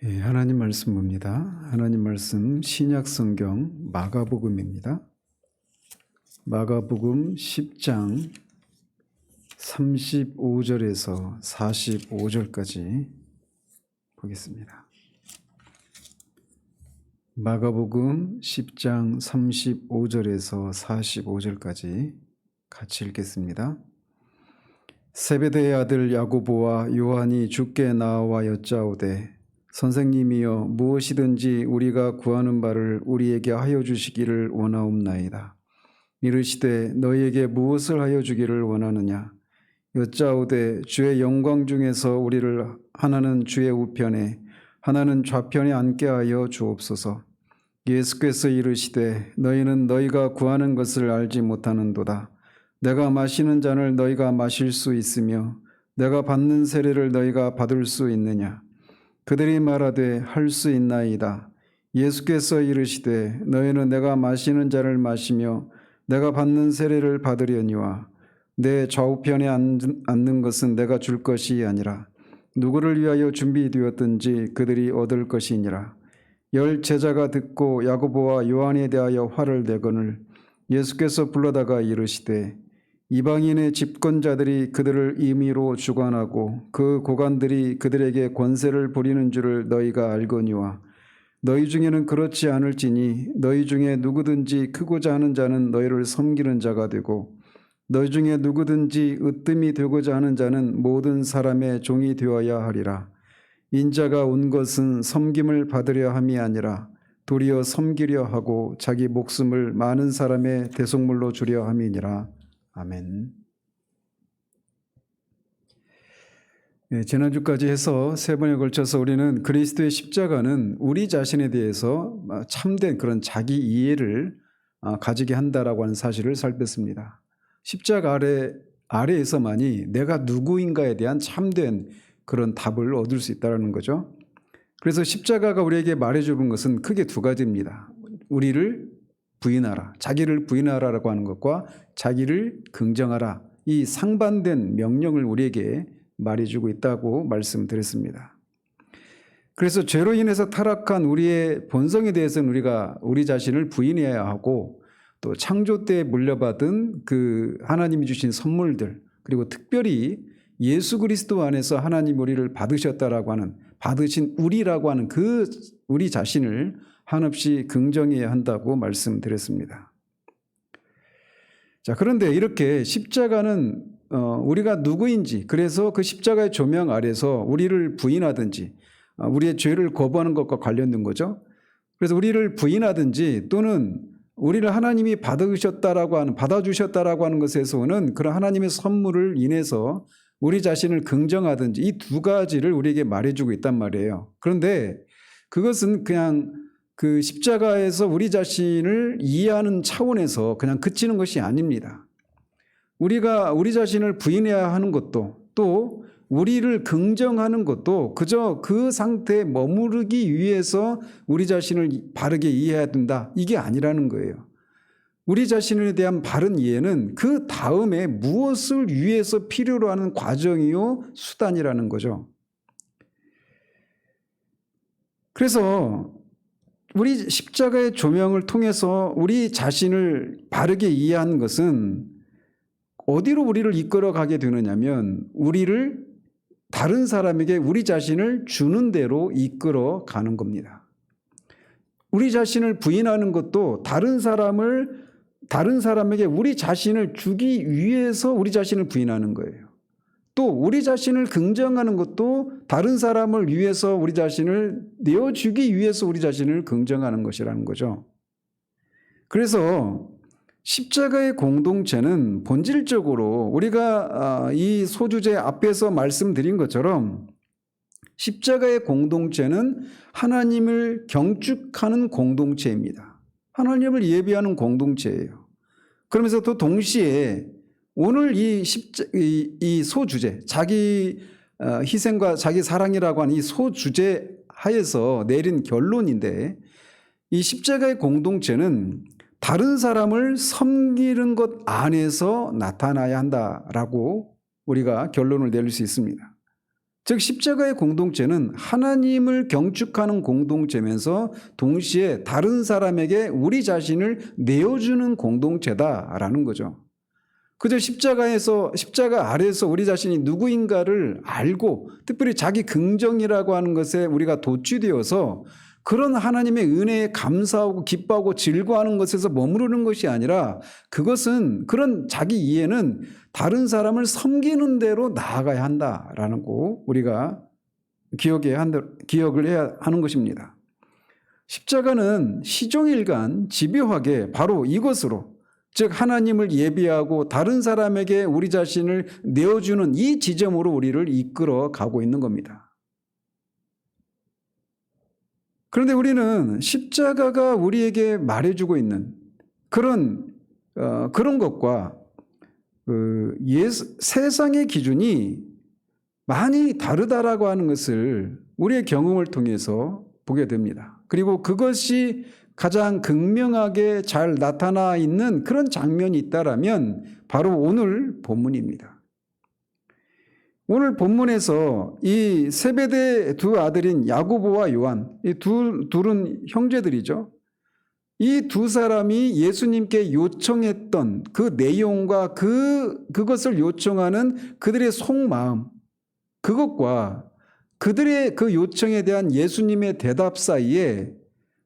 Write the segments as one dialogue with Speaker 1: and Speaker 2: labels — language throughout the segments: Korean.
Speaker 1: 하나님 말씀 봅니다. 하나님 말씀 신약 성경 마가복음입니다. 마가복음 10장 35절에서 45절까지 보겠습니다. 마가복음 10장 35절에서 45절까지 같이 읽겠습니다. 세베대의 아들 야고보와 요한이 주께 나와 여짜오되 선생님이여 무엇이든지 우리가 구하는 바를 우리에게 하여 주시기를 원하옵나이다. 이르시되 너희에게 무엇을 하여 주기를 원하느냐? 여짜오되 주의 영광 중에서 우리를 하나는 주의 우편에 하나는 좌편에 앉게 하여 주옵소서. 예수께서 이르시되 너희는 너희가 구하는 것을 알지 못하는도다. 내가 마시는 잔을 너희가 마실 수 있으며 내가 받는 세례를 너희가 받을 수 있느냐? 그들이 말하되 할 수 있나이다. 예수께서 이르시되 너희는 내가 마시는 잔을 마시며 내가 받는 세례를 받으려니와 내 좌우편에 앉는 것은 내가 줄 것이 아니라 누구를 위하여 준비되었든지 그들이 얻을 것이니라. 열 제자가 듣고 야고보와 요한에 대하여 화를 내거늘 예수께서 불러다가 이르시되 이방인의 집권자들이 그들을 임의로 주관하고 그 고관들이 그들에게 권세를 부리는 줄을 너희가 알거니와 너희 중에는 그렇지 않을지니 너희 중에 누구든지 크고자 하는 자는 너희를 섬기는 자가 되고 너희 중에 누구든지 으뜸이 되고자 하는 자는 모든 사람의 종이 되어야 하리라. 인자가 온 것은 섬김을 받으려 함이 아니라 도리어 섬기려 하고 자기 목숨을 많은 사람의 대속물로 주려 함이니라. 아멘. 지난주까지 해서 세 번에 걸쳐서 우리는 그리스도의 십자가는 우리 자신에 대해서 참된 그런 자기 이해를 가지게 한다라고 하는 사실을 살폈습니다. 십자가 아래에서만이 내가 누구인가에 대한 참된 그런 답을 얻을 수 있다는 거죠. 그래서 십자가가 우리에게 말해주는 것은 크게 두 가지입니다. 우리를 부인하라, 자기를 부인하라라고 하는 것과 자기를 긍정하라, 이 상반된 명령을 우리에게 말해주고 있다고 말씀드렸습니다. 그래서 죄로 인해서 타락한 우리의 본성에 대해서는 우리가 우리 자신을 부인해야 하고 또 창조 때 물려받은 그 하나님이 주신 선물들 그리고 특별히 예수 그리스도 안에서 하나님 우리를 받으셨다라고 하는 받으신 우리라고 하는 그 우리 자신을 한없이 긍정해야 한다고 말씀드렸습니다. 자, 그런데 이렇게 십자가는 우리가 누구인지 그래서 그 십자가의 조명 아래서 우리를 부인하든지 우리의 죄를 거부하는 것과 관련된 거죠. 그래서 우리를 부인하든지 또는 우리를 하나님이 받아주셨다라고 하는 것에서 오는 그런 하나님의 선물을 인해서 우리 자신을 긍정하든지 이 두 가지를 우리에게 말해주고 있단 말이에요. 그런데 그것은 그냥 그 십자가에서 우리 자신을 이해하는 차원에서 그냥 그치는 것이 아닙니다. 우리가 우리 자신을 부인해야 하는 것도 또 우리를 긍정하는 것도 그저 그 상태에 머무르기 위해서 우리 자신을 바르게 이해해야 된다. 이게 아니라는 거예요. 우리 자신에 대한 바른 이해는 그 다음에 무엇을 위해서 필요로 하는 과정이요 수단이라는 거죠. 그래서 우리 십자가의 조명을 통해서 우리 자신을 바르게 이해하는 것은 어디로 우리를 이끌어가게 되느냐면 우리를 다른 사람에게 우리 자신을 주는 대로 이끌어가는 겁니다. 우리 자신을 부인하는 것도 다른 사람에게 우리 자신을 주기 위해서 우리 자신을 부인하는 거예요. 또 우리 자신을 긍정하는 것도 다른 사람을 위해서 우리 자신을 내어주기 위해서 우리 자신을 긍정하는 것이라는 거죠. 그래서 십자가의 공동체는 본질적으로 우리가 이 소주제 앞에서 말씀드린 것처럼 십자가의 공동체는 하나님을 경축하는 공동체입니다. 하나님을 예배하는 공동체예요. 그러면서 또 동시에 오늘 이 소주제, 자기 희생과 자기 사랑이라고 하는 이 소주제 하에서 내린 결론인데 이 십자가의 공동체는 다른 사람을 섬기는 것 안에서 나타나야 한다라고 우리가 결론을 내릴 수 있습니다. 즉 십자가의 공동체는 하나님을 경축하는 공동체면서 동시에 다른 사람에게 우리 자신을 내어주는 공동체다라는 거죠. 그저 십자가 아래에서 우리 자신이 누구인가를 알고 특별히 자기 긍정이라고 하는 것에 우리가 도취되어서 그런 하나님의 은혜에 감사하고 기뻐하고 즐거워하는 것에서 머무르는 것이 아니라 그것은 그런 자기 이해는 다른 사람을 섬기는 대로 나아가야 한다라는 거 우리가 기억을 해야 하는 것입니다. 십자가는 시종일관 집요하게 바로 이것으로 즉 하나님을 예비하고 다른 사람에게 우리 자신을 내어주는 이 지점으로 우리를 이끌어 가고 있는 겁니다. 그런데 우리는 십자가가 우리에게 말해주고 있는 그런 것과 세상의 기준이 많이 다르다라고 하는 것을 우리의 경험을 통해서 보게 됩니다. 그리고 그것이 가장 극명하게 잘 나타나 있는 그런 장면이 있다라면 바로 오늘 본문입니다. 오늘 본문에서 이 세베대 두 아들인 야고보와 요한, 이 둘은 형제들이죠. 이 두 사람이 예수님께 요청했던 그 내용과 그것을 요청하는 그들의 속마음, 그것과 그들의 그 요청에 대한 예수님의 대답 사이에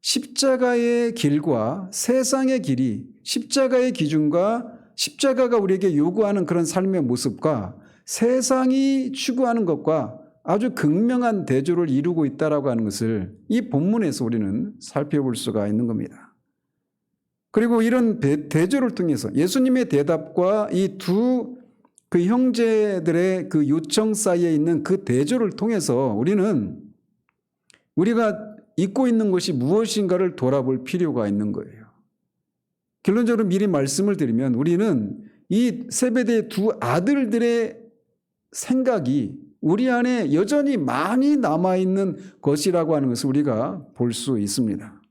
Speaker 1: 십자가의 길과 세상의 길이, 십자가의 기준과 십자가가 우리에게 요구하는 그런 삶의 모습과 세상이 추구하는 것과 아주 극명한 대조를 이루고 있다라고 하는 것을 이 본문에서 우리는 살펴볼 수가 있는 겁니다. 그리고 이런 대조를 통해서 예수님의 대답과 이 두 그 형제들의 그 요청 사이에 있는 그 대조를 통해서 우리가 잊고 있는 것이 무엇인가를 돌아볼 필요가 있는 거예요. 결론적으로 미리 말씀을 드리면 우리는 이 세베대의 두 아들들의 생각이 우리 안에 여전히 많이 남아있는 것이라고 하는 것을 우리가 볼 수 있습니다.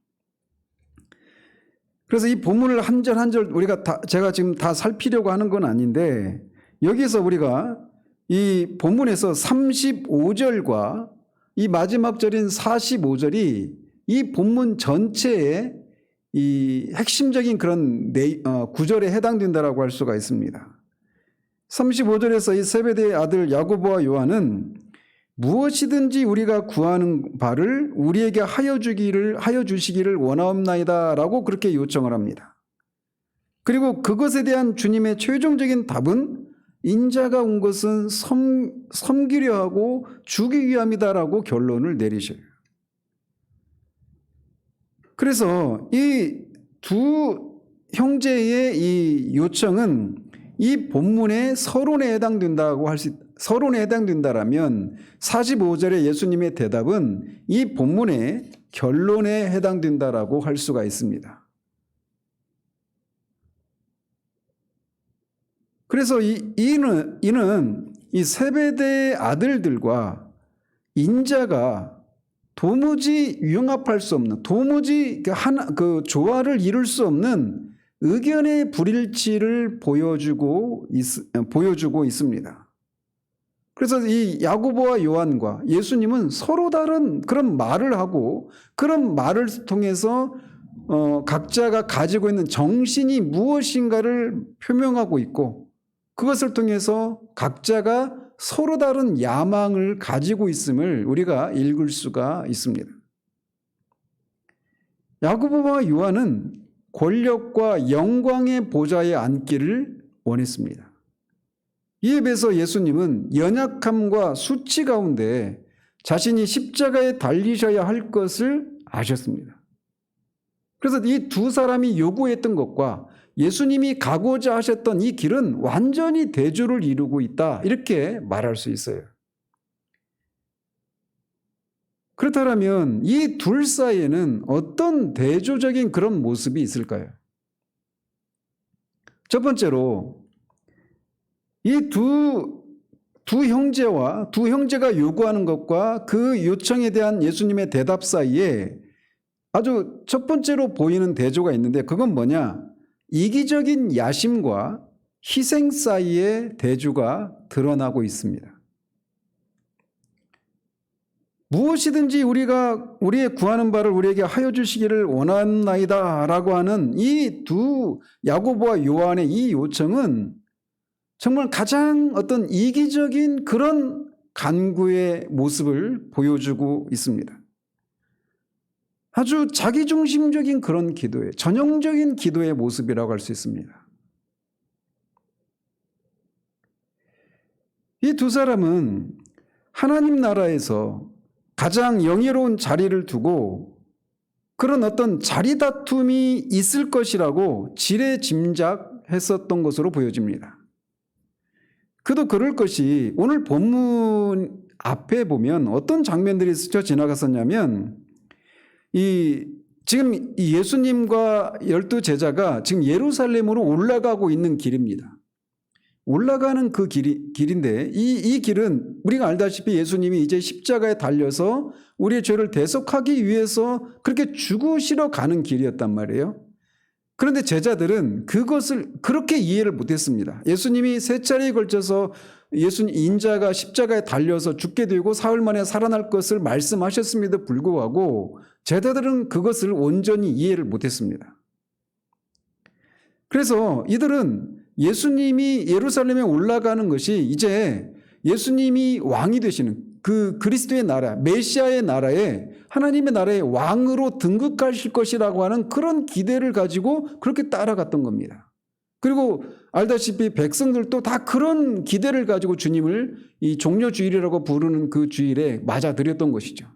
Speaker 1: 그래서 이 본문을 한 절 한 절 제가 지금 다 살피려고 하는 건 아닌데 여기서 우리가 이 본문에서 35절과 이 마지막 절인 45절이 이 본문 전체의 이 핵심적인 그런 구절에 해당된다라고 할 수가 있습니다. 35절에서 이 세베대의 아들 야고보와 요한은 무엇이든지 우리가 구하는 바를 우리에게 하여 주시기를 원하옵나이다라고 그렇게 요청을 합니다. 그리고 그것에 대한 주님의 최종적인 답은 인자가 온 것은 섬기려 하고 죽이기 위함이다라고 결론을 내리셔요. 그래서 이 두 형제의 이 요청은 이 본문의 서론에 해당된다라면 45절의 예수님의 대답은 이 본문의 결론에 해당된다라고 할 수가 있습니다. 그래서 이는 이 세베대의 아들들과 인자가 도무지 융합할 수 없는, 도무지 그 조화를 이룰 수 없는 의견의 불일치를 보여주고 있습니다. 그래서 이 야고보와 요한과 예수님은 서로 다른 그런 말을 하고 그런 말을 통해서 각자가 가지고 있는 정신이 무엇인가를 표명하고 있고 그것을 통해서 각자가 서로 다른 야망을 가지고 있음을 우리가 읽을 수가 있습니다. 야고보와 요한은 권력과 영광의 보좌에 앉기를 원했습니다. 이에 비해서 예수님은 연약함과 수치 가운데 자신이 십자가에 달리셔야 할 것을 아셨습니다. 그래서 이 두 사람이 요구했던 것과 예수님이 가고자 하셨던 이 길은 완전히 대조를 이루고 있다 이렇게 말할 수 있어요. 그렇다면 이 둘 사이에는 어떤 대조적인 그런 모습이 있을까요? 첫 번째로 이 두 형제가 요구하는 것과 그 요청에 대한 예수님의 대답 사이에 아주 첫 번째로 보이는 대조가 있는데 그건 뭐냐? 이기적인 야심과 희생 사이의 대조가 드러나고 있습니다. 무엇이든지 우리의 구하는 바를 우리에게 하여 주시기를 원하나이다 라고 하는 이 두 야고보와 요한의 이 요청은 정말 가장 어떤 이기적인 그런 간구의 모습을 보여주고 있습니다. 아주 자기중심적인 그런 기도의, 전형적인 기도의 모습이라고 할 수 있습니다. 이 두 사람은 하나님 나라에서 가장 영예로운 자리를 두고 그런 어떤 자리 다툼이 있을 것이라고 지레짐작했었던 것으로 보여집니다. 그도 그럴 것이 오늘 본문 앞에 보면 어떤 장면들이 스쳐 지나갔었냐면 지금 예수님과 12 제자가 지금 예루살렘으로 올라가고 있는 길입니다. 올라가는 그 길인데 이 길은 우리가 알다시피 예수님이 이제 십자가에 달려서 우리의 죄를 대속하기 위해서 그렇게 죽으시러 가는 길이었단 말이에요. 그런데 제자들은 그것을 그렇게 이해를 못했습니다. 예수님이 세 차례에 걸쳐서 인자가 십자가에 달려서 죽게 되고 사흘 만에 살아날 것을 말씀하셨음에도 불구하고 제자들은 그것을 온전히 이해를 못했습니다. 그래서 이들은 예수님이 예루살렘에 올라가는 것이 이제 예수님이 왕이 되시는 그 그리스도의 나라, 메시아의 나라에 하나님의 나라의 왕으로 등극하실 것이라고 하는 그런 기대를 가지고 그렇게 따라갔던 겁니다. 그리고 알다시피 백성들도 다 그런 기대를 가지고 주님을 이 종려주일이라고 부르는 그 주일에 맞아들였던 것이죠.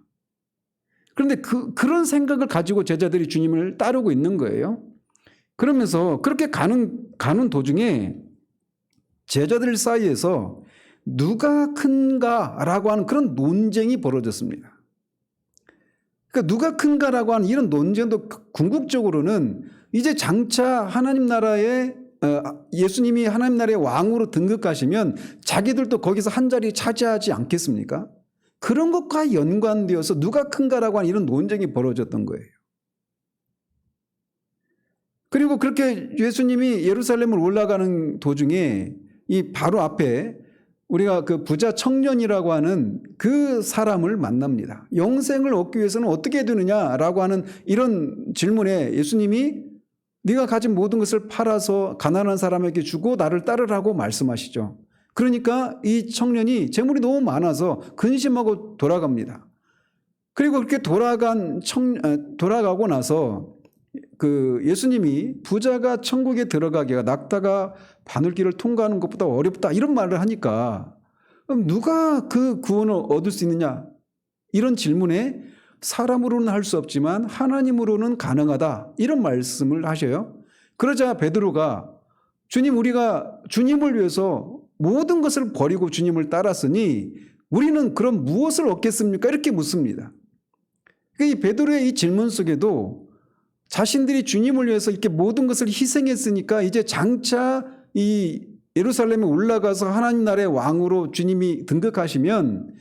Speaker 1: 그런데 그런 생각을 가지고 제자들이 주님을 따르고 있는 거예요. 그러면서 그렇게 가는 도중에 제자들 사이에서 누가 큰가라고 하는 그런 논쟁이 벌어졌습니다. 그러니까 누가 큰가라고 하는 이런 논쟁도 궁극적으로는 이제 장차 하나님 나라에 예수님이 하나님 나라의 왕으로 등극하시면 자기들도 거기서 한 자리 차지하지 않겠습니까? 그런 것과 연관되어서 누가 큰가라고 하는 이런 논쟁이 벌어졌던 거예요. 그리고 그렇게 예수님이 예루살렘을 올라가는 도중에 이 바로 앞에 우리가 그 부자 청년이라고 하는 그 사람을 만납니다. 영생을 얻기 위해서는 어떻게 해야 되느냐라고 하는 이런 질문에 예수님이 네가 가진 모든 것을 팔아서 가난한 사람에게 주고 나를 따르라고 말씀하시죠. 그러니까 이 청년이 재물이 너무 많아서 근심하고 돌아갑니다. 그리고 그렇게 돌아가고 나서 그 예수님이 부자가 천국에 들어가기가 낙타가 바늘길을 통과하는 것보다 어렵다 이런 말을 하니까 그럼 누가 그 구원을 얻을 수 있느냐 이런 질문에 사람으로는 할 수 없지만 하나님으로는 가능하다 이런 말씀을 하셔요. 그러자 베드로가 주님 우리가 주님을 위해서 모든 것을 버리고 주님을 따랐으니 우리는 그럼 무엇을 얻겠습니까? 이렇게 묻습니다. 이 베드로의 이 질문 속에도 자신들이 주님을 위해서 이렇게 모든 것을 희생했으니까 이제 장차 이 예루살렘에 올라가서 하나님 나라의 왕으로 주님이 등극하시면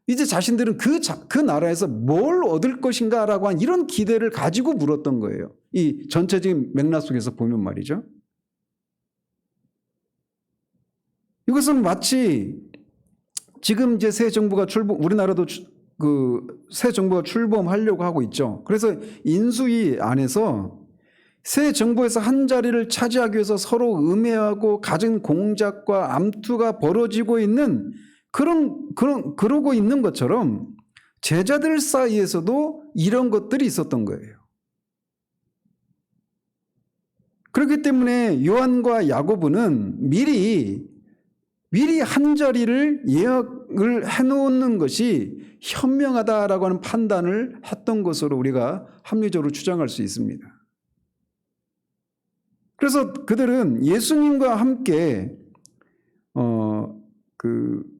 Speaker 1: 이제 자신들은 그 나라에서 뭘 얻을 것인가라고 한 이런 기대를 가지고 물었던 거예요. 이 전체적인 맥락 속에서 보면 말이죠. 이것은 마치 지금 이제 새 정부가 우리나라도 새 정부가 출범하려고 하고 있죠. 그래서 인수위 안에서 새 정부에서 한 자리를 차지하기 위해서 서로 음해하고 갖은 공작과 암투가 벌어지고 있는 그러고 있는 것처럼 제자들 사이에서도 이런 것들이 있었던 거예요. 그렇기 때문에 요한과 야고보는 미리 한 자리를 예약을 해놓는 것이 현명하다라고 하는 판단을 했던 것으로 우리가 합리적으로 추정할 수 있습니다. 그래서 그들은 예수님과 함께 그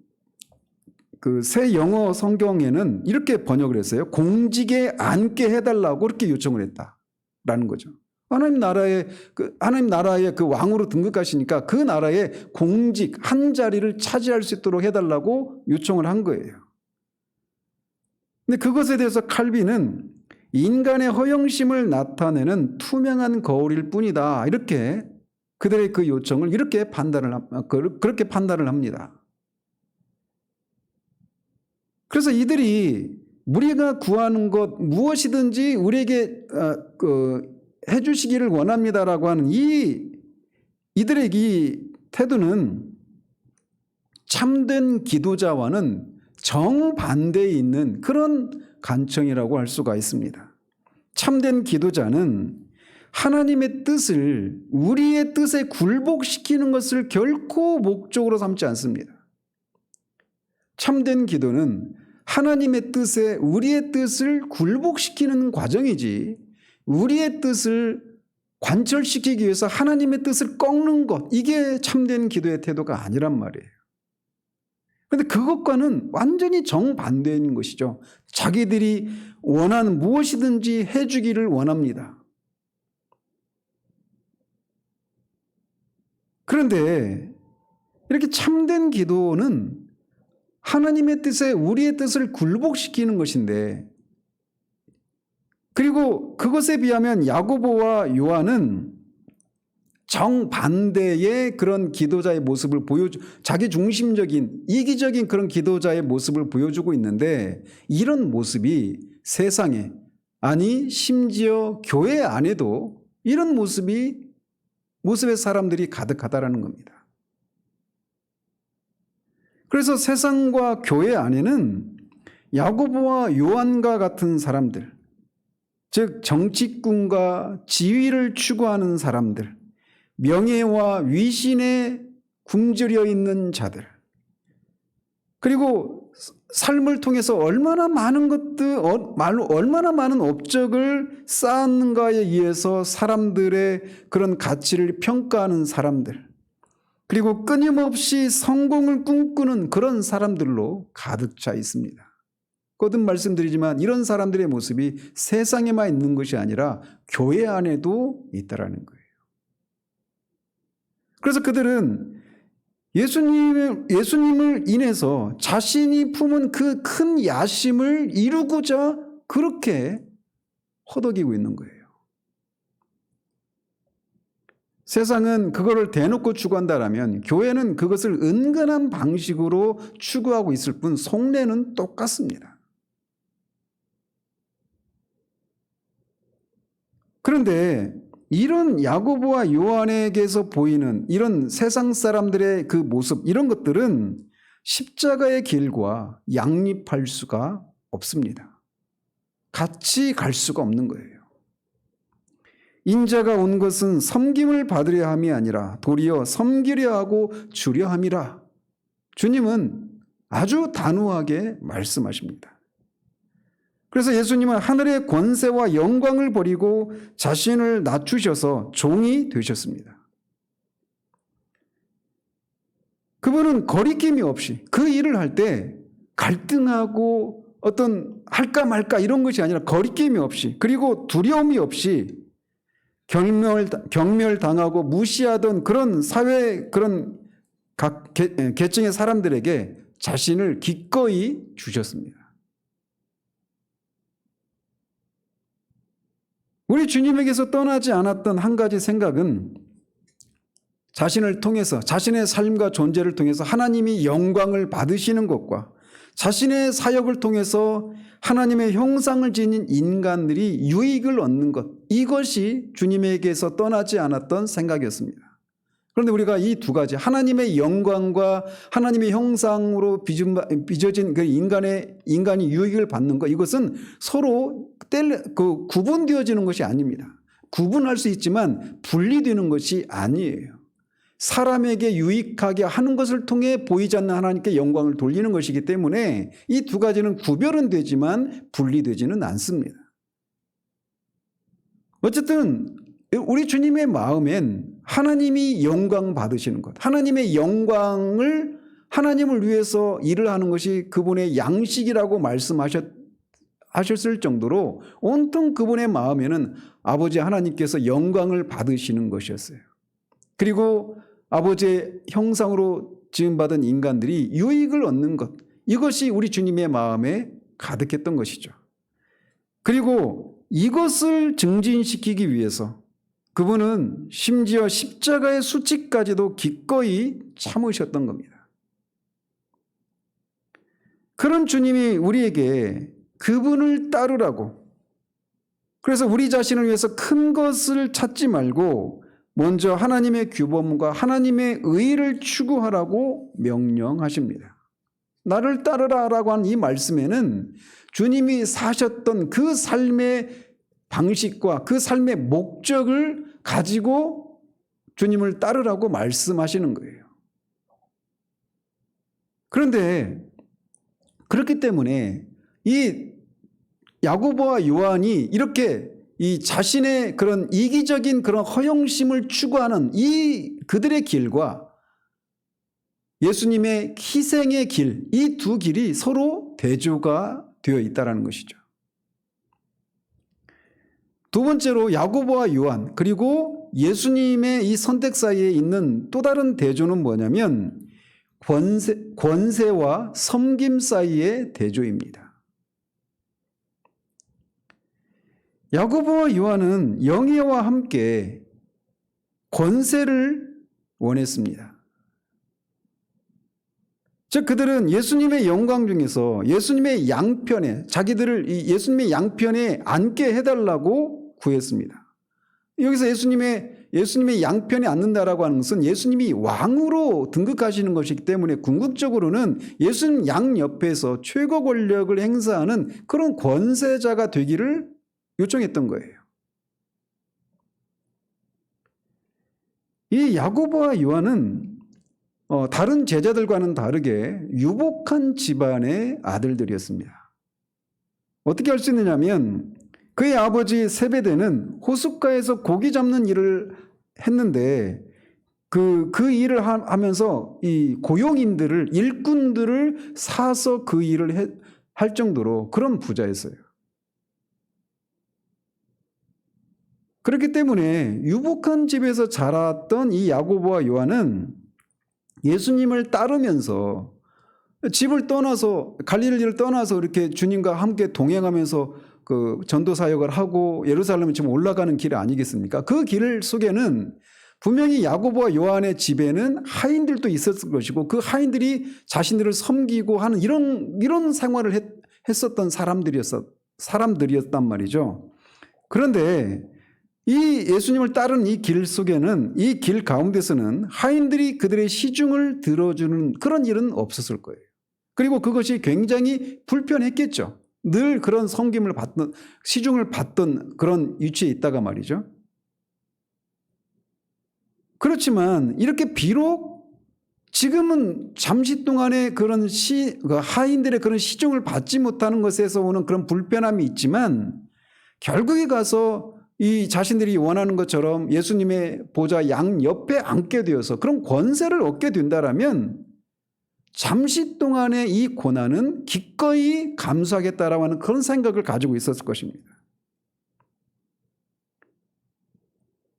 Speaker 1: 새 영어 성경에는 이렇게 번역을 했어요. 공직에 앉게 해달라고 그렇게 요청을 했다라는 거죠. 하나님 나라의 그 왕으로 등극하시니까 그 나라의 공직 한 자리를 차지할 수 있도록 해달라고 요청을 한 거예요. 근데 그것에 대해서 칼빈은 인간의 허영심을 나타내는 투명한 거울일 뿐이다. 이렇게 그들의 그 요청을 그렇게 판단을 합니다. 그래서 이들이 우리가 구하는 것 무엇이든지 우리에게 해주시기를 원합니다라고 하는 이들의 이 태도는 참된 기도자와는 정반대에 있는 그런 간청이라고 할 수가 있습니다. 참된 기도자는 하나님의 뜻을 우리의 뜻에 굴복시키는 것을 결코 목적으로 삼지 않습니다. 참된 기도는 하나님의 뜻에 우리의 뜻을 굴복시키는 과정이지 우리의 뜻을 관철시키기 위해서 하나님의 뜻을 꺾는 것, 이게 참된 기도의 태도가 아니란 말이에요. 그런데 그것과는 완전히 정반대인 것이죠. 자기들이 원하는 무엇이든지 해주기를 원합니다. 그런데 이렇게 참된 기도는 하나님의 뜻에 우리의 뜻을 굴복시키는 것인데, 그리고 그것에 비하면 야고보와 요한은 정반대의 그런 기도자의 모습을 자기 중심적인 이기적인 그런 기도자의 모습을 보여주고 있는데, 이런 모습이 세상에, 아니 심지어 교회 안에도 이런 모습의 사람들이 가득하다라는 겁니다. 그래서 세상과 교회 안에는 야고보와 요한과 같은 사람들, 즉 정치꾼과 지위를 추구하는 사람들, 명예와 위신에 굶주려 있는 자들, 그리고 삶을 통해서 얼마나 많은 업적을 쌓았는가에 의해서 사람들의 그런 가치를 평가하는 사람들, 그리고 끊임없이 성공을 꿈꾸는 그런 사람들로 가득 차 있습니다. 거듭 말씀드리지만 이런 사람들의 모습이 세상에만 있는 것이 아니라 교회 안에도 있다라는 거예요. 그래서 그들은 예수님을 인해서 자신이 품은 그 큰 야심을 이루고자 그렇게 허덕이고 있는 거예요. 세상은 그거를 대놓고 추구한다라면 교회는 그것을 은근한 방식으로 추구하고 있을 뿐 속내는 똑같습니다. 그런데 이런 야고보와 요한에게서 보이는 이런 세상 사람들의 그 모습, 이런 것들은 십자가의 길과 양립할 수가 없습니다. 같이 갈 수가 없는 거예요. 인자가 온 것은 섬김을 받으려 함이 아니라 도리어 섬기려 하고 주려 함이라. 주님은 아주 단호하게 말씀하십니다. 그래서 예수님은 하늘의 권세와 영광을 버리고 자신을 낮추셔서 종이 되셨습니다. 그분은 거리낌이 없이 그 일을 할 때 갈등하고 어떤 할까 말까 이런 것이 아니라 거리낌이 없이, 그리고 두려움이 없이 경멸당하고 무시하던 그런 사회, 그런 각 계층의 사람들에게 자신을 기꺼이 주셨습니다. 우리 주님에게서 떠나지 않았던 한 가지 생각은 자신을 통해서, 자신의 삶과 존재를 통해서 하나님이 영광을 받으시는 것과 자신의 사역을 통해서 하나님의 형상을 지닌 인간들이 유익을 얻는 것, 이것이 주님에게서 떠나지 않았던 생각이었습니다. 그런데 우리가 이 두 가지, 하나님의 영광과 하나님의 형상으로 빚어진 그 인간이 유익을 받는 것, 이것은 서로 구분되어지는 것이 아닙니다. 구분할 수 있지만 분리되는 것이 아니에요. 사람에게 유익하게 하는 것을 통해 보이지 않는 하나님께 영광을 돌리는 것이기 때문에 이 두 가지는 구별은 되지만 분리되지는 않습니다. 어쨌든 우리 주님의 마음엔 하나님이 영광 받으시는 것, 하나님의 영광을, 하나님을 위해서 일을 하는 것이 그분의 양식이라고 말씀하셨을 정도로 온통 그분의 마음에는 아버지 하나님께서 영광을 받으시는 것이었어요. 그리고 아버지의 형상으로 지음받은 인간들이 유익을 얻는 것, 이것이 우리 주님의 마음에 가득했던 것이죠. 그리고 이것을 증진시키기 위해서 그분은 심지어 십자가의 수치까지도 기꺼이 참으셨던 겁니다. 그런 주님이 우리에게 그분을 따르라고. 그래서 우리 자신을 위해서 큰 것을 찾지 말고 먼저 하나님의 규범과 하나님의 의를 추구하라고 명령하십니다. 나를 따르라라고 하는 이 말씀에는 주님이 사셨던 그 삶의 방식과 그 삶의 목적을 가지고 주님을 따르라고 말씀하시는 거예요. 그런데 그렇기 때문에 이 야고보와 요한이 이렇게 이 자신의 그런 이기적인 그런 허영심을 추구하는 이 그들의 길과 예수님의 희생의 길, 이 두 길이 서로 대조가 되어 있다는 것이죠. 두 번째로 야고보와 요한 그리고 예수님의 이 선택 사이에 있는 또 다른 대조는 뭐냐면 권세와 섬김 사이의 대조입니다. 야고보와 요한은 영예와 함께 권세를 원했습니다. 즉 그들은 예수님의 영광 중에서 예수님의 양편에 자기들을 이 예수님의 양편에 앉게 해달라고 구했습니다. 여기서 예수님의 양편에 앉는다라고 하는 것은 예수님이 왕으로 등극하시는 것이기 때문에 궁극적으로는 예수님 양 옆에서 최고 권력을 행사하는 그런 권세자가 되기를 요청했던 거예요. 이 야고보와 요한은 다른 제자들과는 다르게 유복한 집안의 아들들이었습니다. 어떻게 할 수 있느냐면 그의 아버지 세베대는 호숫가에서 고기 잡는 일을 했는데 그 일을 하면서 이 고용인들을 일꾼들을 사서 그 일을 할 정도로 그런 부자였어요. 그렇기 때문에 유복한 집에서 자랐던 이 야고보와 요한은 예수님을 따르면서 집을 떠나서 갈릴리를 떠나서 이렇게 주님과 함께 동행하면서 그 전도 사역을 하고 예루살렘에 지금 올라가는 길 아니겠습니까? 그 길 속에는 분명히 야고보와 요한의 집에는 하인들도 있었을 것이고 그 하인들이 자신들을 섬기고 하는 이런 생활을 했었던 사람들이었단 말이죠. 그런데 이 예수님을 따르는 이 길 속에는 이 길 가운데서는 하인들이 그들의 시중을 들어주는 그런 일은 없었을 거예요. 그리고 그것이 굉장히 불편했겠죠. 늘 그런 섬김을 받던 시중을 받던 그런 위치에 있다가 말이죠. 그렇지만 이렇게 비록 지금은 잠시 동안의 그런 하인들의 그런 시중을 받지 못하는 것에서 오는 그런 불편함이 있지만 결국에 가서 이 자신들이 원하는 것처럼 예수님의 보좌 양 옆에 앉게 되어서 그런 권세를 얻게 된다라면 잠시 동안의 이 고난은 기꺼이 감수하겠다라고 하는 그런 생각을 가지고 있었을 것입니다.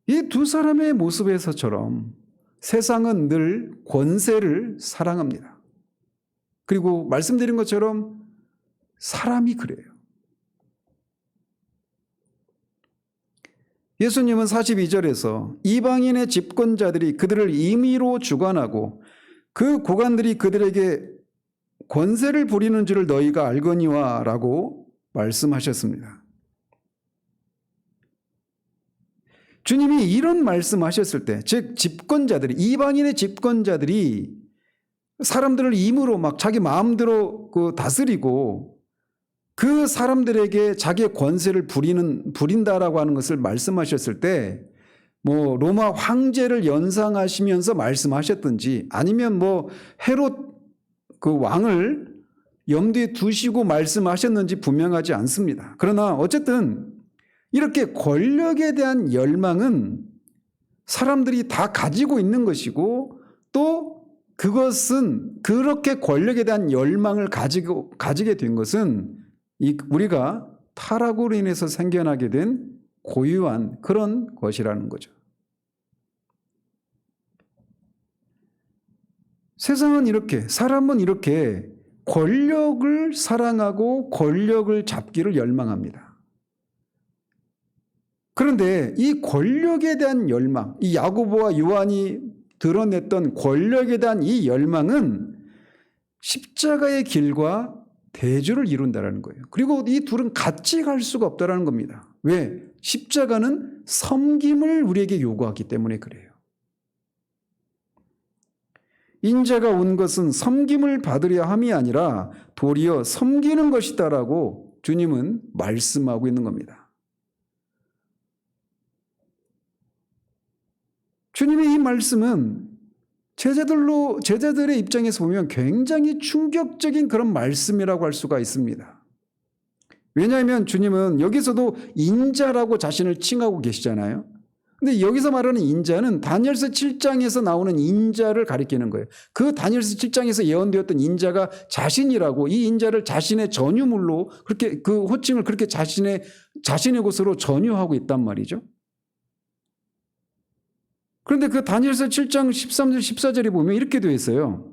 Speaker 1: 이 두 사람의 모습에서처럼 세상은 늘 권세를 사랑합니다. 그리고 말씀드린 것처럼 사람이 그래요. 예수님은 42절에서 이방인의 집권자들이 그들을 임의로 주관하고 그 고관들이 그들에게 권세를 부리는 줄을 너희가 알거니와 라고 말씀하셨습니다. 주님이 이런 말씀하셨을 때, 즉 이방인의 집권자들이 사람들을 임의로 막 자기 마음대로 다스리고 그 사람들에게 자기의 권세를 부린다라고 하는 것을 말씀하셨을 때, 뭐 로마 황제를 연상하시면서 말씀하셨든지 아니면 뭐 헤롯 그 왕을 염두에 두시고 말씀하셨는지 분명하지 않습니다. 그러나 어쨌든 이렇게 권력에 대한 열망은 사람들이 다 가지고 있는 것이고 또 그것은 그렇게 권력에 대한 열망을 가지게 된 것은 우리가 타락으로 인해서 생겨나게 된 고유한 그런 것이라는 거죠. 사람은 이렇게 권력을 사랑하고 권력을 잡기를 열망합니다. 그런데 이 권력에 대한 열망, 이 야고보와 요한이 드러냈던 권력에 대한 이 열망은 십자가의 길과 대조를 이룬다라는 거예요. 그리고 이 둘은 같이 갈 수가 없다라는 겁니다. 왜? 십자가는 섬김을 우리에게 요구하기 때문에 그래요. 인자가 온 것은 섬김을 받으려 함이 아니라 도리어 섬기는 것이다라고 주님은 말씀하고 있는 겁니다. 주님의 이 말씀은 제자들의 입장에서 보면 굉장히 충격적인 그런 말씀이라고 할 수가 있습니다. 왜냐하면 주님은 여기서도 인자라고 자신을 칭하고 계시잖아요. 근데 여기서 말하는 인자는 다니엘서 7장에서 나오는 인자를 가리키는 거예요. 그 다니엘서 7장에서 예언되었던 인자가 자신이라고, 이 인자를 자신의 전유물로 그렇게 그 호칭을 그렇게 자신의 것으로 전유하고 있단 말이죠. 그런데 그 다니엘서 7장 13절 14절에 보면 이렇게 되어 있어요.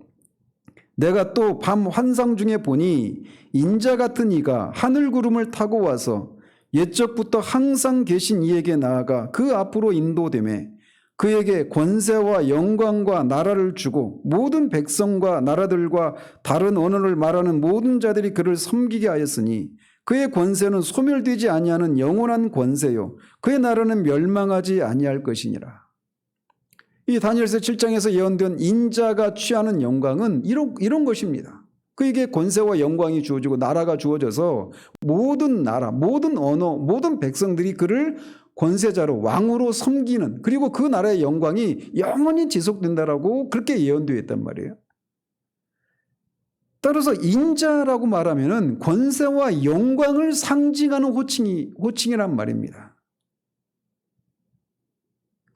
Speaker 1: 내가 또 밤 환상 중에 보니 인자 같은 이가 하늘 구름을 타고 와서 옛적부터 항상 계신 이에게 나아가 그 앞으로 인도되매 그에게 권세와 영광과 나라를 주고 모든 백성과 나라들과 다른 언어를 말하는 모든 자들이 그를 섬기게 하였으니 그의 권세는 소멸되지 아니하는 영원한 권세요 그의 나라는 멸망하지 아니할 것이니라. 이 다니엘서 7장에서 예언된 인자가 취하는 영광은 이런 것입니다. 그에게 권세와 영광이 주어지고 나라가 주어져서 모든 나라, 모든 언어, 모든 백성들이 그를 권세자로 왕으로 섬기는, 그리고 그 나라의 영광이 영원히 지속된다라고 그렇게 예언되어 있단 말이에요. 따라서 인자라고 말하면은 권세와 영광을 상징하는 호칭이란 말입니다.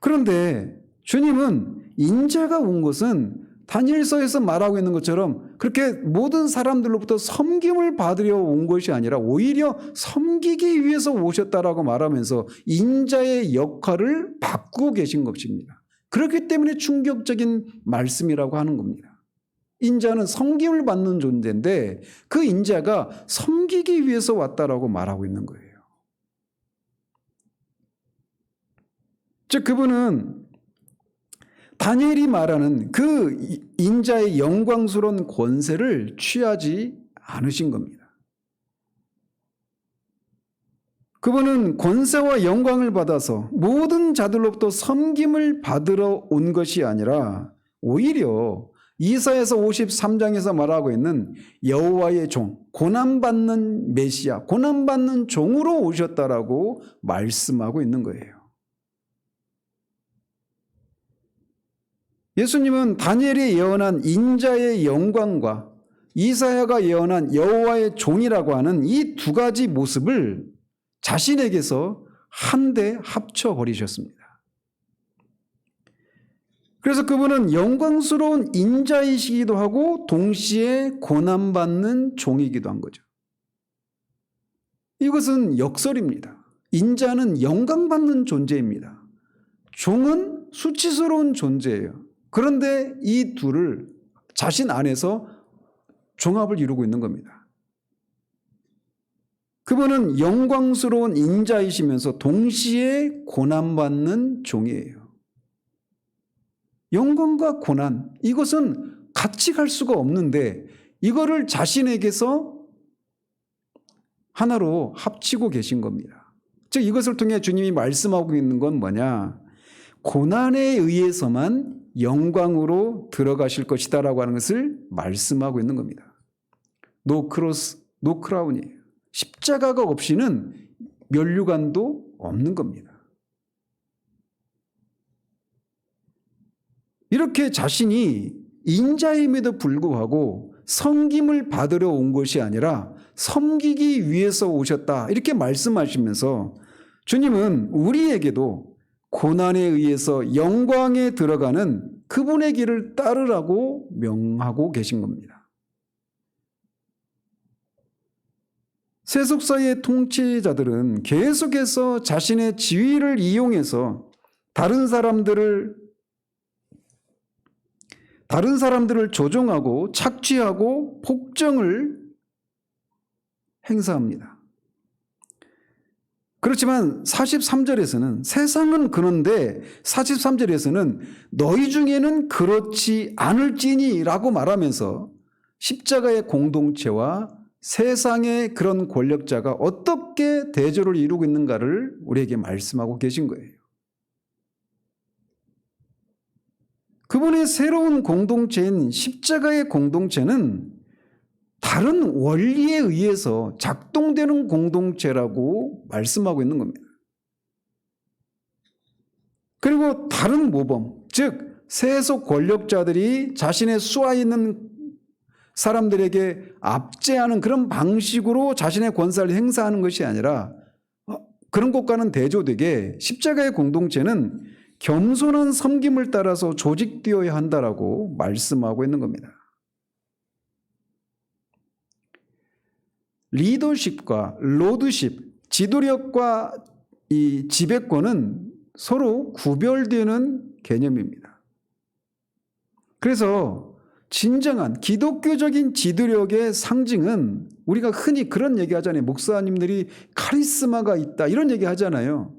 Speaker 1: 그런데 주님은 인자가 온 것은 다니엘서에서 말하고 있는 것처럼 그렇게 모든 사람들로부터 섬김을 받으려 온 것이 아니라 오히려 섬기기 위해서 오셨다라고 말하면서 인자의 역할을 바꾸고 계신 것입니다. 그렇기 때문에 충격적인 말씀이라고 하는 겁니다. 인자는 섬김을 받는 존재인데 그 인자가 섬기기 위해서 왔다라고 말하고 있는 거예요. 즉 그분은 다니엘이 말하는 그 인자의 영광스러운 권세를 취하지 않으신 겁니다. 그분은 권세와 영광을 받아서 모든 자들로부터 섬김을 받으러 온 것이 아니라 오히려 이사야서 53장에서 말하고 있는 여호와의 종, 고난받는 메시아, 고난받는 종으로 오셨다라고 말씀하고 있는 거예요. 예수님은 다니엘이 예언한 인자의 영광과 이사야가 예언한 여호와의 종이라고 하는 이 두 가지 모습을 자신에게서 한데 합쳐버리셨습니다. 그래서 그분은 영광스러운 인자이시기도 하고 동시에 고난받는 종이기도 한 거죠. 이것은 역설입니다. 인자는 영광받는 존재입니다. 종은 수치스러운 존재예요. 그런데 이 둘을 자신 안에서 종합을 이루고 있는 겁니다. 그분은 영광스러운 인자이시면서 동시에 고난받는 종이에요. 영광과 고난, 이것은 같이 갈 수가 없는데 이거를 자신에게서 하나로 합치고 계신 겁니다. 즉 이것을 통해 주님이 말씀하고 있는 건 뭐냐? 고난에 의해서만 영광으로 들어가실 것이다라고 하는 것을 말씀하고 있는 겁니다. 노 크로스, 노 크라운이에요. 십자가가 없이는 면류관도 없는 겁니다. 이렇게 자신이 인자임에도 불구하고 섬김을 받으러 온 것이 아니라 섬기기 위해서 오셨다 이렇게 말씀하시면서 주님은 우리에게도 고난에 의해서 영광에 들어가는 그분의 길을 따르라고 명하고 계신 겁니다. 세속사의 통치자들은 계속해서 자신의 지위를 이용해서 다른 사람들을 조종하고 착취하고 폭정을 행사합니다. 그렇지만 43절에서는 세상은 그런데 43절에서는 너희 중에는 그렇지 않을지니 라고 말하면서 십자가의 공동체와 세상의 그런 권력자가 어떻게 대조를 이루고 있는가를 우리에게 말씀하고 계신 거예요. 그분의 새로운 공동체인 십자가의 공동체는 다른 원리에 의해서 작동되는 공동체라고 말씀하고 있는 겁니다. 그리고 다른 모범, 즉 세속 권력자들이 자신의 수하 있는 사람들에게 압제하는 그런 방식으로 자신의 권세를 행사하는 것이 아니라 그런 것과는 대조되게 십자가의 공동체는 겸손한 섬김을 따라서 조직되어야 한다라고 말씀하고 있는 겁니다. 리더십과 로드십, 지도력과 이 지배권은 서로 구별되는 개념입니다. 그래서 진정한 기독교적인 지도력의 상징은 우리가 흔히 그런 얘기 하잖아요. 목사님들이 카리스마가 있다 이런 얘기 하잖아요.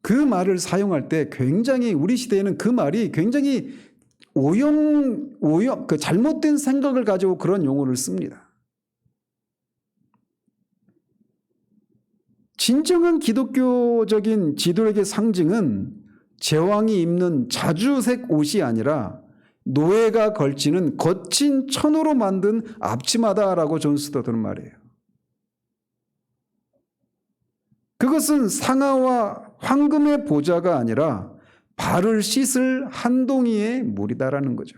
Speaker 1: 그 말을 사용할 때 굉장히 우리 시대에는 그 말이 굉장히 그 잘못된 생각을 가지고 그런 용어를 씁니다. 진정한 기독교적인 지도력의 상징은 제왕이 입는 자주색 옷이 아니라 노예가 걸치는 거친 천으로 만든 앞치마다라고 존 스토트는 말이에요. 그것은 상아와 황금의 보좌가 아니라 발을 씻을 한 동이의 물이다라는 거죠.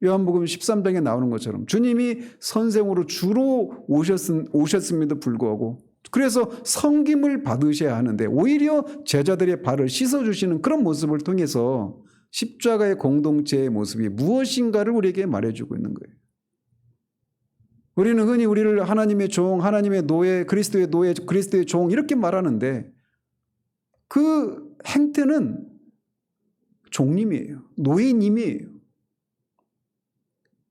Speaker 1: 요한복음 13장에 나오는 것처럼 주님이 선생으로 주로 오셨음에도 불구하고 그래서 섬김을 받으셔야 하는데 오히려 제자들의 발을 씻어주시는 그런 모습을 통해서 십자가의 공동체의 모습이 무엇인가를 우리에게 말해주고 있는 거예요. 우리는 흔히 우리를 하나님의 종, 하나님의 노예, 그리스도의 노예, 그리스도의 종 이렇게 말하는데 그 행태는 종님이에요. 노예님이에요.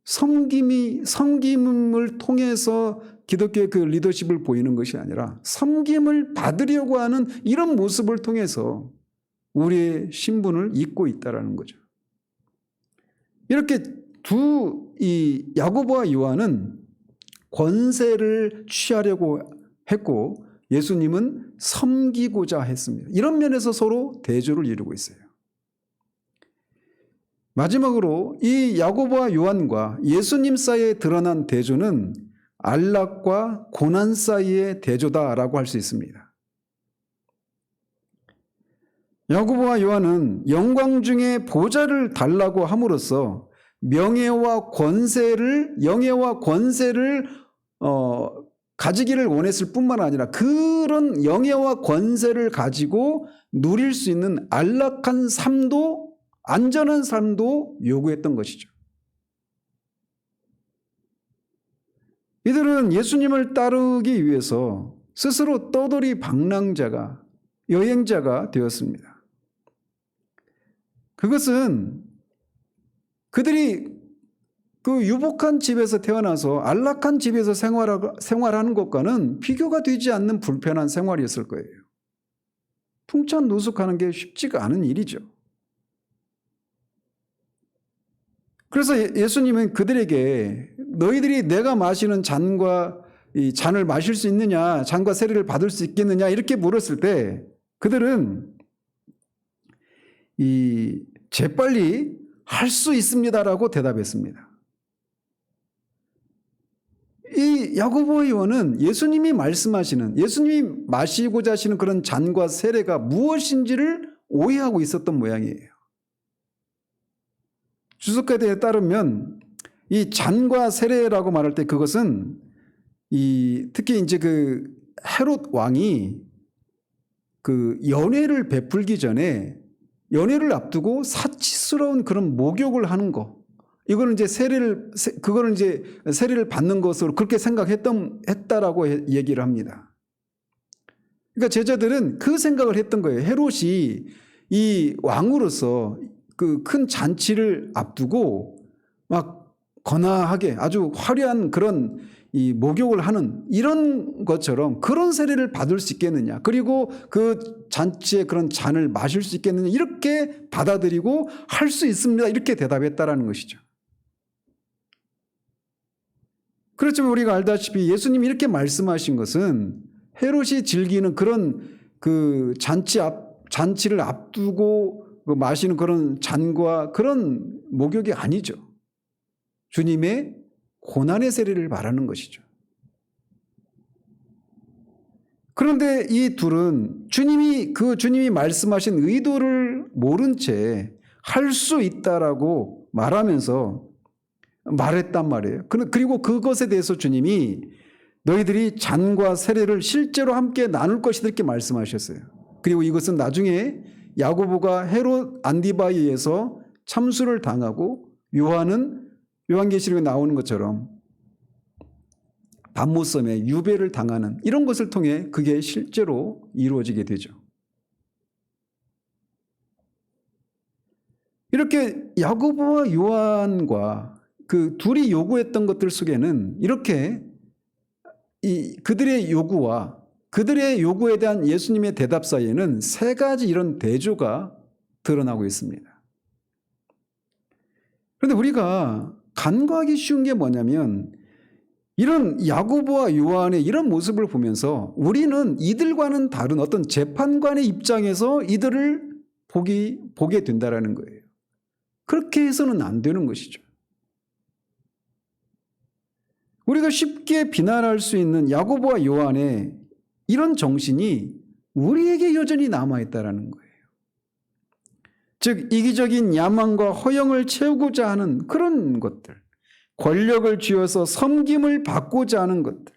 Speaker 1: 섬김을 통해서 기독교의 그 리더십을 보이는 것이 아니라 섬김을 받으려고 하는 이런 모습을 통해서 우리의 신분을 잊고 있다라는 거죠. 이렇게 이 야고보와 요한은 권세를 취하려고 했고 예수님은 섬기고자 했습니다. 이런 면에서 서로 대조를 이루고 있어요. 마지막으로 이 야고보와 요한과 예수님 사이에 드러난 대조는 안락과 고난 사이의 대조다라고 할 수 있습니다. 야고보와 요한은 영광 중에 보좌를 달라고 함으로써 영예와 권세를 가지기를 원했을 뿐만 아니라 그런 영예와 권세를 가지고 누릴 수 있는 안락한 삶도 안전한 삶도 요구했던 것이죠. 이들은 예수님을 따르기 위해서 스스로 떠돌이 방랑자가 여행자가 되었습니다. 그것은 그들이 그 유복한 집에서 태어나서 안락한 집에서 생활하는 것과는 비교가 되지 않는 불편한 생활이었을 거예요. 풍찬노숙하는 게 쉽지가 않은 일이죠. 그래서 예수님은 그들에게 너희들이 내가 마시는 잔과 이 잔을 마실 수 있느냐, 잔과 세례를 받을 수 있겠느냐 이렇게 물었을 때 그들은 재빨리 할 수 있습니다라고 대답했습니다. 이 야고보 요한은 예수님이 마시고자 하시는 그런 잔과 세례가 무엇인지를 오해하고 있었던 모양이에요. 주석가대에 따르면 이 잔과 세례라고 말할 때 그것은 특히 이제 그 헤롯 왕이 그 연회를 베풀기 전에 연회를 앞두고 사치스러운 그런 목욕을 하는 거, 이거는 이제 세례를 받는 것으로 그렇게 했다라고 얘기를 합니다. 그러니까 제자들은 그 생각을 했던 거예요. 헤롯이 이 왕으로서 그 큰 잔치를 앞두고 막 거나하게 아주 화려한 그런 이 목욕을 하는 이런 것처럼 그런 세례를 받을 수 있겠느냐, 그리고 그 잔치에 그런 잔을 마실 수 있겠느냐 이렇게 받아들이고 할 수 있습니다 이렇게 대답했다라는 것이죠. 그렇지만 우리가 알다시피 예수님이 이렇게 말씀하신 것은 헤롯이 즐기는 그런 그 잔치를 앞두고 마시는 그런 잔과 그런 목욕이 아니죠. 주님의 고난의 세례를 말하는 것이죠. 그런데 이 둘은 주님이 말씀하신 의도를 모른 채 할 수 있다라고 말하면서 말했단 말이에요. 그리고 그것에 대해서 주님이 너희들이 잔과 세례를 실제로 함께 나눌 것이다 이렇게 말씀하셨어요. 그리고 이것은 나중에 야고보가 헤롯 안디바에 의해서 참수를 당하고 요한은 요한계시록에 나오는 것처럼 밤모섬에 유배를 당하는 이런 것을 통해 그게 실제로 이루어지게 되죠. 이렇게 야고보와 요한과 그 둘이 요구했던 것들 속에는 이렇게 그들의 요구와 그들의 요구에 대한 예수님의 대답 사이에는 세 가지 이런 대조가 드러나고 있습니다. 그런데 우리가 간과하기 쉬운 게 뭐냐면 이런 야고보와 요한의 이런 모습을 보면서 우리는 이들과는 다른 어떤 재판관의 입장에서 이들을 보게 된다라는 거예요. 그렇게 해서는 안 되는 것이죠. 우리가 쉽게 비난할 수 있는 야고보와 요한의 이런 정신이 우리에게 여전히 남아있다는 거예요. 즉 이기적인 야망과 허영을 채우고자 하는 그런 것들, 권력을 쥐어서 섬김을 받고자 하는 것들,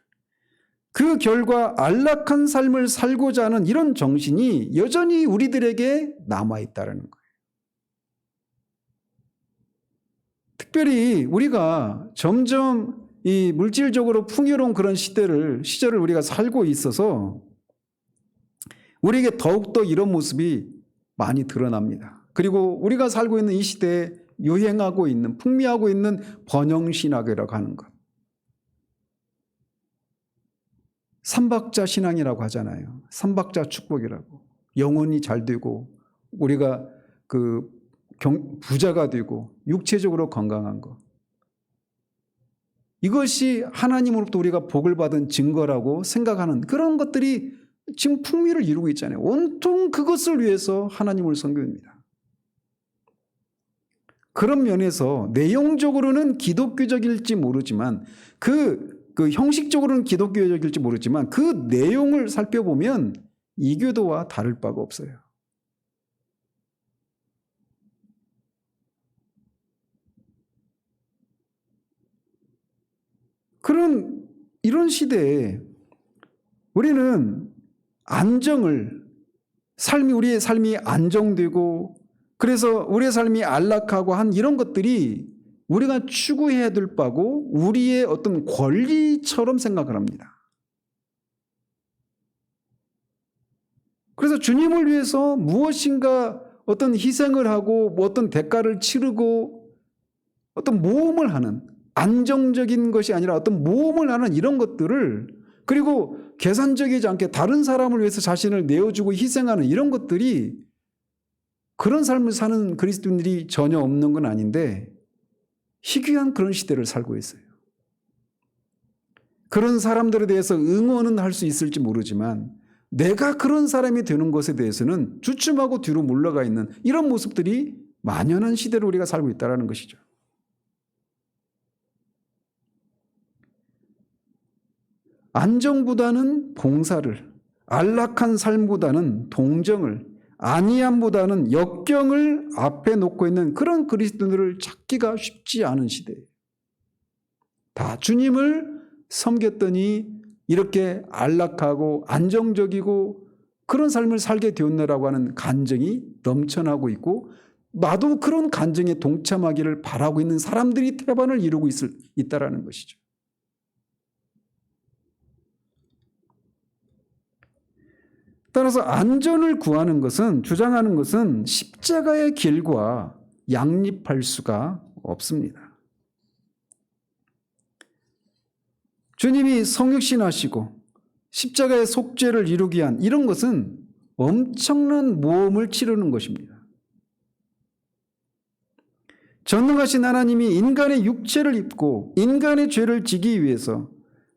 Speaker 1: 그 결과 안락한 삶을 살고자 하는 이런 정신이 여전히 우리들에게 남아있다는 거예요. 특별히 우리가 점점 이 물질적으로 풍요로운 그런 시절을 우리가 살고 있어서 우리에게 더욱더 이런 모습이 많이 드러납니다. 그리고 우리가 살고 있는 이 시대에 유행하고 있는, 풍미하고 있는 번영신학이라고 하는 것. 삼박자 신앙이라고 하잖아요. 삼박자 축복이라고. 영혼이 잘 되고 우리가 부자가 되고 육체적으로 건강한 것. 이것이 하나님으로부터 우리가 복을 받은 증거라고 생각하는 그런 것들이 지금 풍미를 이루고 있잖아요. 온통 그것을 위해서 하나님을 섬깁니다. 그런 면에서 내용적으로는 기독교적일지 모르지만 그 형식적으로는 기독교적일지 모르지만 그 내용을 살펴보면 이교도와 다를 바가 없어요. 이런 시대에 우리는 우리의 삶이 안정되고 그래서 우리의 삶이 안락하고 한 이런 것들이 우리가 추구해야 될 바고 우리의 어떤 권리처럼 생각을 합니다. 그래서 주님을 위해서 무엇인가 어떤 희생을 하고 어떤 대가를 치르고 어떤 모험을 하는 안정적인 것이 아니라 어떤 모험을 하는 이런 것들을 그리고 계산적이지 않게 다른 사람을 위해서 자신을 내어주고 희생하는 이런 것들이 그런 삶을 사는 그리스도인들이 전혀 없는 건 아닌데 희귀한 그런 시대를 살고 있어요. 그런 사람들에 대해서 응원은 할 수 있을지 모르지만 내가 그런 사람이 되는 것에 대해서는 주춤하고 뒤로 물러가 있는 이런 모습들이 만연한 시대를 우리가 살고 있다는 것이죠. 안정보다는 봉사를, 안락한 삶보다는 동정을, 안이함보다는 역경을 앞에 놓고 있는 그런 그리스도인들을 찾기가 쉽지 않은 시대예요. 다 주님을 섬겼더니 이렇게 안락하고 안정적이고 그런 삶을 살게 되었네라고 하는 간증이 넘쳐나고 있고 나도 그런 간증에 동참하기를 바라고 있는 사람들이 태반을 이루고 있다라는 것이죠. 따라서 안전을 구하는 것은 주장하는 것은 십자가의 길과 양립할 수가 없습니다. 주님이 성육신하시고 십자가의 속죄를 이루기 위한 이런 것은 엄청난 모험을 치르는 것입니다. 전능하신 하나님이 인간의 육체를 입고 인간의 죄를 지기 위해서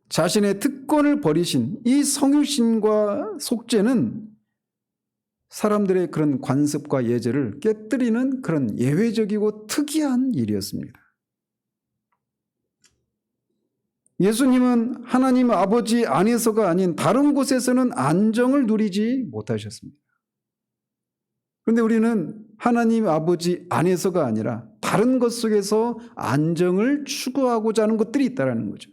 Speaker 1: 자신의 특권을 버리신 이 성육신과 속죄는 사람들의 그런 관습과 예절을 깨뜨리는 그런 예외적이고 특이한 일이었습니다. 예수님은 하나님 아버지 안에서가 아닌 다른 곳에서는 안정을 누리지 못하셨습니다. 그런데 우리는 하나님 아버지 안에서가 아니라 다른 것 속에서 안정을 추구하고자 하는 것들이 있다는 거죠.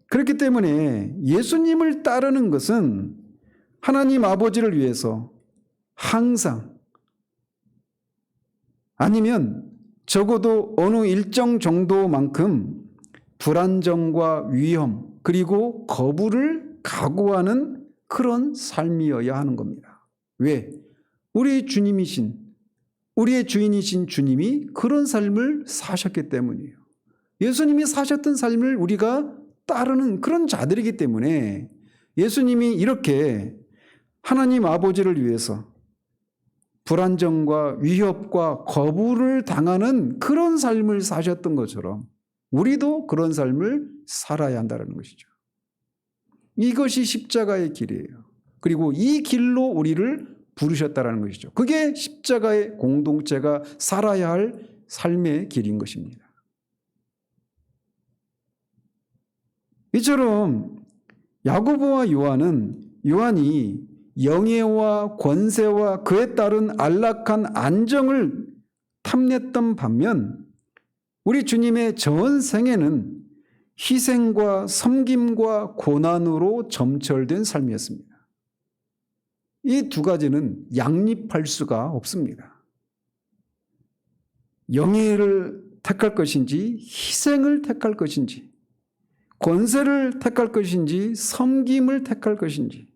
Speaker 1: 그렇기 때문에 예수님을 따르는 것은 하나님 아버지를 위해서 항상, 아니면 적어도 어느 일정 정도만큼 불안정과 위험 그리고 거부를 각오하는 그런 삶이어야 하는 겁니다. 왜? 우리의 주님이신, 우리의 주인이신 주님이 그런 삶을 사셨기 때문이에요. 예수님이 사셨던 삶을 우리가 따르는 그런 자들이기 때문에 예수님이 이렇게 하나님 아버지를 위해서 불안정과 위협과 거부를 당하는 그런 삶을 사셨던 것처럼 우리도 그런 삶을 살아야 한다는 것이죠. 이것이 십자가의 길이에요. 그리고 이 길로 우리를 부르셨다는 것이죠. 그게 십자가의 공동체가 살아야 할 삶의 길인 것입니다. 이처럼 야고보와 요한이 영예와 권세와 그에 따른 안락한 안정을 탐냈던 반면 우리 주님의 전 생애는 희생과 섬김과 고난으로 점철된 삶이었습니다. 이 두 가지는 양립할 수가 없습니다. 영예를 택할 것인지 희생을 택할 것인지 권세를 택할 것인지 섬김을 택할 것인지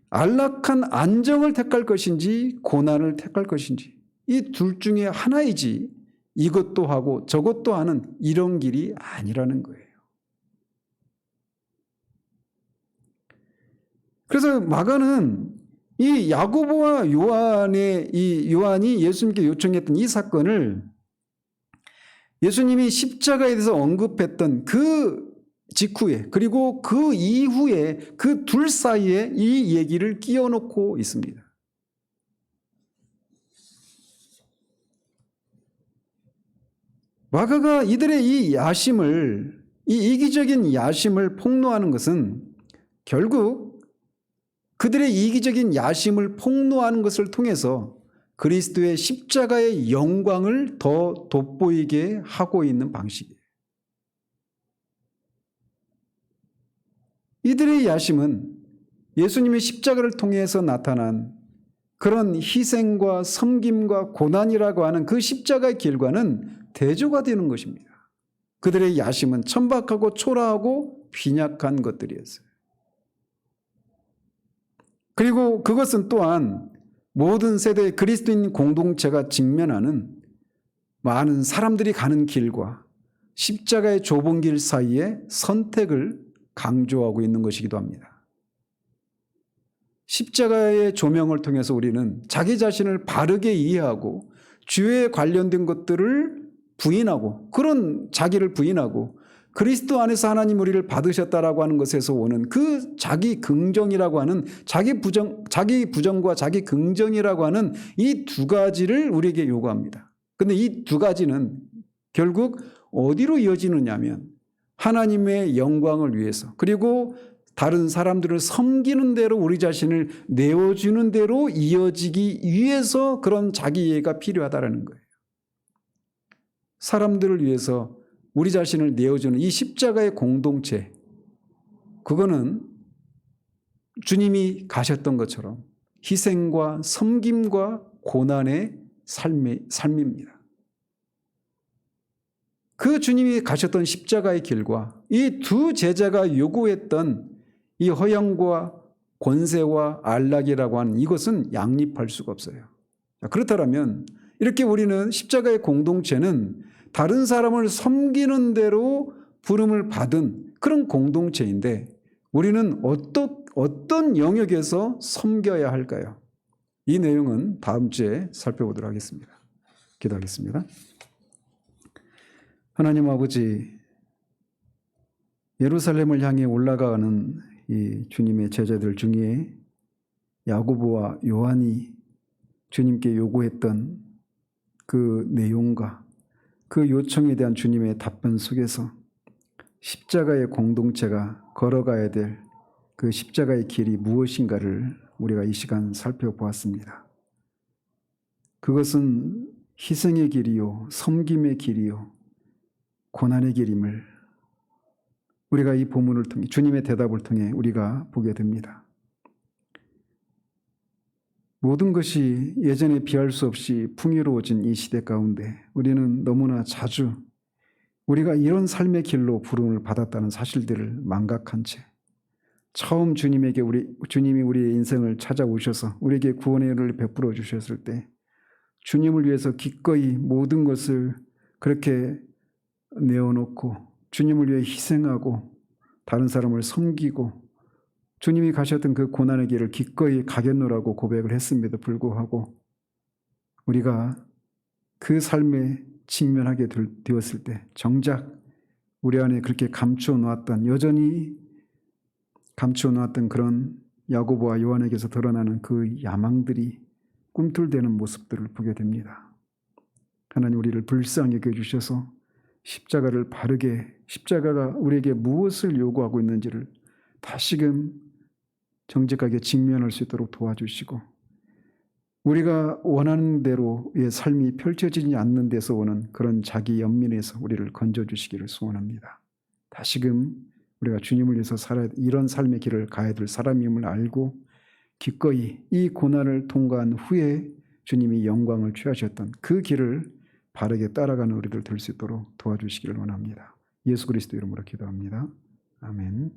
Speaker 1: 안락한 안정을 택할 것인지 고난을 택할 것인지 이 둘 중에 하나이지 이것도 하고 저것도 하는 이런 길이 아니라는 거예요. 그래서 마가는 이 야고보와 요한이 예수님께 요청했던 이 사건을 예수님이 십자가에 대해서 언급했던 그 직후에 그리고 그 이후에 그 둘 사이에 이 얘기를 끼워놓고 있습니다. 마가가 이들의 이 야심을, 이 이기적인 야심을 폭로하는 것은 결국 그들의 이기적인 야심을 폭로하는 것을 통해서 그리스도의 십자가의 영광을 더 돋보이게 하고 있는 방식이에요. 이들의 야심은 예수님의 십자가를 통해서 나타난 그런 희생과 섬김과 고난이라고 하는 그 십자가의 길과는 대조가 되는 것입니다. 그들의 야심은 천박하고 초라하고 빈약한 것들이었어요. 그리고 그것은 또한 모든 세대의 그리스도인 공동체가 직면하는 많은 사람들이 가는 길과 십자가의 좁은 길 사이에 선택을 강조하고 있는 것이기도 합니다. 십자가의 조명을 통해서 우리는 자기 자신을 바르게 이해하고 죄에 관련된 것들을 부인하고 그런 자기를 부인하고 그리스도 안에서 하나님 우리를 받으셨다라고 하는 것에서 오는 그 자기 긍정이라고 하는 자기 부정과 자기 긍정이라고 하는 이 두 가지를 우리에게 요구합니다. 그런데 이 두 가지는 결국 어디로 이어지느냐 하면 하나님의 영광을 위해서 그리고 다른 사람들을 섬기는 대로 우리 자신을 내어주는 대로 이어지기 위해서 그런 자기 이해가 필요하다는 거예요. 사람들을 위해서 우리 자신을 내어주는 이 십자가의 공동체, 그거는 주님이 가셨던 것처럼 희생과 섬김과 고난의 삶입니다. 그 주님이 가셨던 십자가의 길과 이 두 제자가 요구했던 이 허영과 권세와 안락이라고 하는 이것은 양립할 수가 없어요. 그렇다면 이렇게 우리는 십자가의 공동체는 다른 사람을 섬기는 대로 부름을 받은 그런 공동체인데 우리는 어떤 영역에서 섬겨야 할까요? 이 내용은 다음 주에 살펴보도록 하겠습니다. 기도하겠습니다. 하나님 아버지, 예루살렘을 향해 올라가는 이 주님의 제자들 중에 야고보와 요한이 주님께 요구했던 그 내용과 그 요청에 대한 주님의 답변 속에서 십자가의 공동체가 걸어가야 될 그 십자가의 길이 무엇인가를 우리가 이 시간 살펴보았습니다. 그것은 희생의 길이요, 섬김의 길이요, 고난의 길임을 우리가 이 본문을 통해, 주님의 대답을 통해 우리가 보게 됩니다. 모든 것이 예전에 비할 수 없이 풍요로워진 이 시대 가운데 우리는 너무나 자주 우리가 이런 삶의 길로 부름을 받았다는 사실들을 망각한 채 처음 주님이 우리의 인생을 찾아오셔서 우리에게 구원의 은혜를 베풀어 주셨을 때 주님을 위해서 기꺼이 모든 것을 그렇게 내어놓고 주님을 위해 희생하고 다른 사람을 섬기고 주님이 가셨던 그 고난의 길을 기꺼이 가겠노라고 고백을 했음에도 불구하고 우리가 그 삶에 직면하게 되었을 때 정작 우리 안에 그렇게 여전히 감추어놓았던 그런 야고보와 요한에게서 드러나는 그 야망들이 꿈틀대는 모습들을 보게 됩니다. 하나님, 우리를 불쌍히 여겨주셔서 십자가가 우리에게 무엇을 요구하고 있는지를 다시금 정직하게 직면할 수 있도록 도와주시고 우리가 원하는 대로의 삶이 펼쳐지지 않는 데서 오는 그런 자기 연민에서 우리를 건져주시기를 소원합니다. 다시금 우리가 주님을 위해서 이런 삶의 길을 가야 될 사람임을 알고 기꺼이 이 고난을 통과한 후에 주님이 영광을 취하셨던 그 길을 바르게 따라가는 우리들 될 수 있도록 도와주시기를 원합니다. 예수 그리스도 이름으로 기도합니다. 아멘.